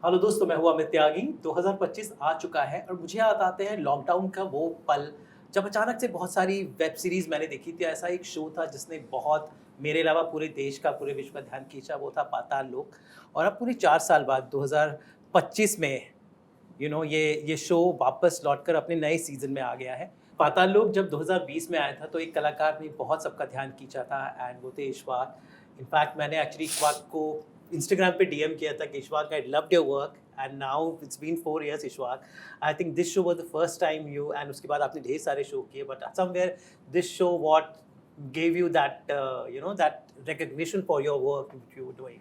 Hello दोस्तों, मैं हूँ अमित त्यागी। 2025 आ चुका है और मुझे याद आते हैं लॉकडाउन का वो पल, जब अचानक से बहुत सारी वेब सीरीज़ मैंने देखी थी। ऐसा एक शो था जिसने बहुत मेरे अलावा पूरे देश का, पूरे विश्व का ध्यान खींचा, वो था पाताल लोक। और अब पूरे 4 साल बाद 2025 में ये शो वापस लौटकर अपने नए सीज़न में आ गया है। पाताल लोक जब 2020 में आया था तो एक कलाकार ने बहुत सबका ध्यान खींचा था एंड वो थे इशफाक। इनफैक्ट मैंने एक्चुअली इशफाक को इंस्टाग्राम पे डीएम किया था कि Ishfaq I loved your work and now it's been 4 years Ishfaq. I think this show was the first time you and उसके बाद आपने ढेर सारे शो किए but somewhere this show what gave you that that recognition for your work which you were doing.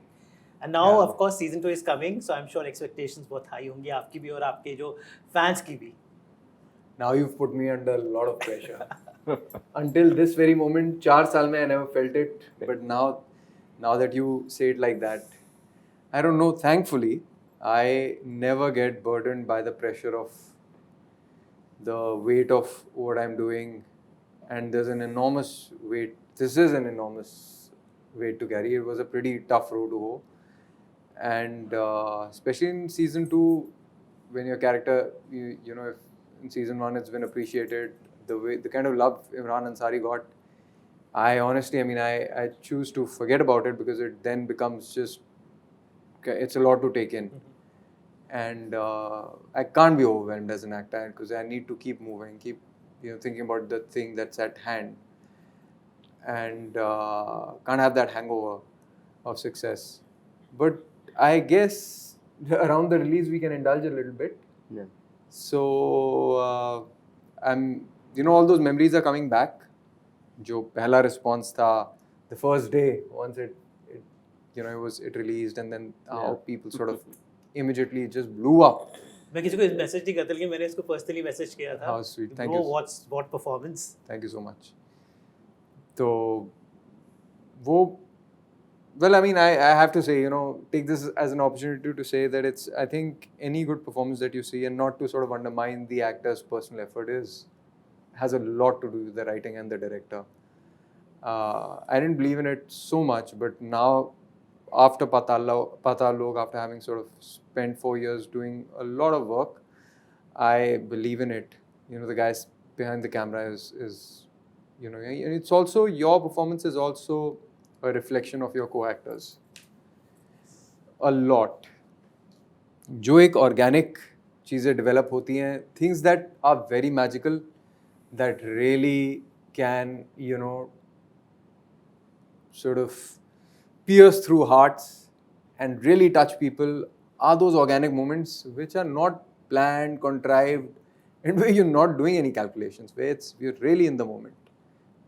And now Yeah. of course season 2 is coming, so I'm sure expectations बहुत high होंगी आपकी भी और आपके जो fans की भी. Now you've put me under a lot of pressure. Until this very moment, 4 साल में I never felt it, but now that you say it like that, I don't know. Thankfully, I never get burdened by the pressure of the weight of what I'm doing, and there's an enormous weight. This is an enormous weight to carry. It was a pretty tough road to go, and especially in season 2, when your character, if in season 1 it's been appreciated, the kind of love Imran Ansari got, I honestly, I choose to forget about it because it then becomes just, it's a lot to take in. And I can't be overwhelmed as an actor because I need to keep moving, keep thinking about the thing that's at hand, and can't have that hangover of success. But I guess around the release we can indulge a little bit. Yeah. So all those memories are coming back. जो पहला response था, the first day once it released, and then how people sort of immediately just blew up. मैं किसी को message नहीं करता लेकिन मैंने इसको पर्सनली मैसेज किया था. How sweet. Thank Bro, you. what performance. Thank you so much. तो वो, well, I have to say, take this as an opportunity to say that I think any good performance that you see, and not to sort of undermine the actor's personal effort, has a lot to do with the writing and the director. I didn't believe in it so much, but now, after Patal Lok, after having sort of spent 4 years doing a lot of work, I believe in it. The guys behind the camera is and it's also, your performance is also a reflection of your co-actors. A lot. जो एक organic चीज़ें develop होती हैं, things that are very magical, that really can, sort of pierce through hearts and really touch people, are those organic moments which are not planned, contrived, and where you're not doing any calculations, where we're really in the moment.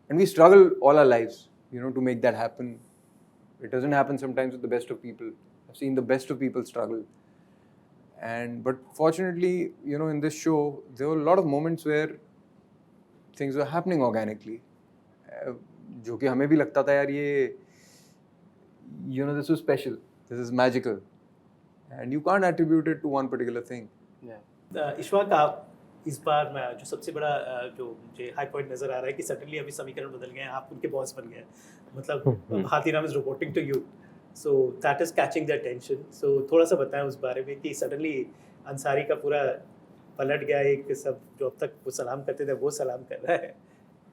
And we struggle all our lives, to make that happen. It doesn't happen sometimes with the best of people. I've seen the best of people struggle. But fortunately, in this show, there were a lot of moments where things were happening organically. जो कि हमें भी लगता था यार ये, this was special, this is magical. And you can't attribute it to one particular thing. Yeah. Ishfaq, आप इस बार मैं जो सबसे बड़ा जो मुझे हाई पॉइंट नज़र आ रहा है कि सडनली अभी समीकरण बदल गए हैं, आप उनके बॉस बन गए, मतलब Hathiram is reporting to you, so that is catching the attention. So थोड़ा सा बताएं उस बारे में कि सडनली अंसारी का पूरा पलट गया, एक सब जो अब तक वो सलाम करते थे वो सलाम कर रहा है,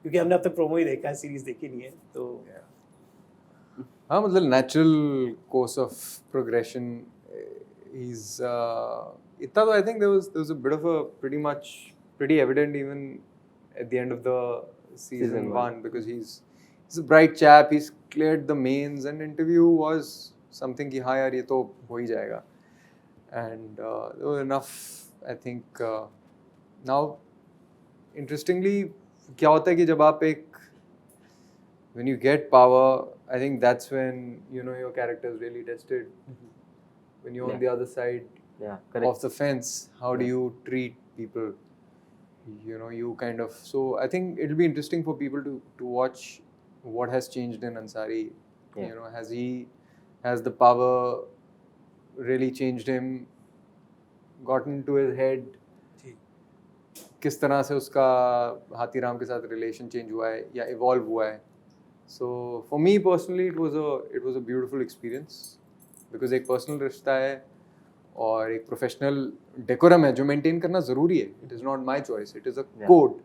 क्योंकि हमने अब तक प्रोमो ही देखा है, सीरीज देखी नहीं है. तो हाँ, मतलब natural course of progression is इतना तो I think there was a bit of a pretty evident even at the end of the season 1, because he's a bright chap, he's cleared the mains, and interview was something कि हाँ यार ये तो हो ही जाएगा. And there was enough, I think. Now interestingly क्या होता है कि जब आप when you get power, I think that's when your character is really tested. When you're on the other side of the fence, how do you treat people? You kind of, so I think it'll be interesting for people to watch what has changed in Ansari. Has the power really changed him, gotten into his head? किस तरह से उसका हाथीराम के साथ relation change हुआ है या evolve हुआ है. So for me personally, it was a beautiful experience, because एक पर्सनल रिश्ता है और एक प्रोफेशनल डेकोरम है जो मेंटेन करना ज़रूरी है. It is not my choice, it is a Yeah. Code.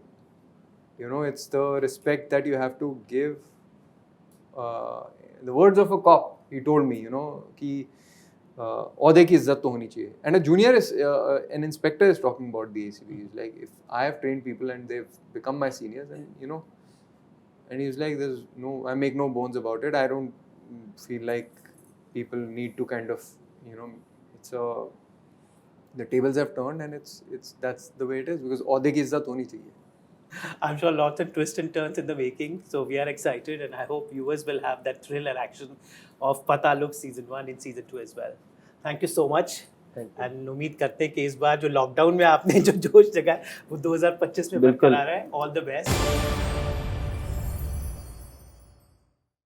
You know, it's the respect that you have to give. The words of a cop, he told me, you know, कि औहदे की इज्जत तो होनी चाहिए. And a junior is, an inspector is talking about the ACP. He's like, if I have trained people and they've become my seniors, and you know, and he's like, there's no, I make no bones about it. I don't feel like people need to kind of, you know, it's a, the tables have turned, and it's that's the way it is, because औहदे की इज्जत होनी चाहिए. I'm sure lots of twists and turns in the making. So we are excited, and I hope viewers will have that thrill and action of Pataluk season 1 in season 2 as well. Thank you so much. Thank you. And उम्मीद करते हैं कि इस बार जो lockdown में आपने जो जोश जगा वो 2025 में बिल्कुल। बरकरार है. All the best.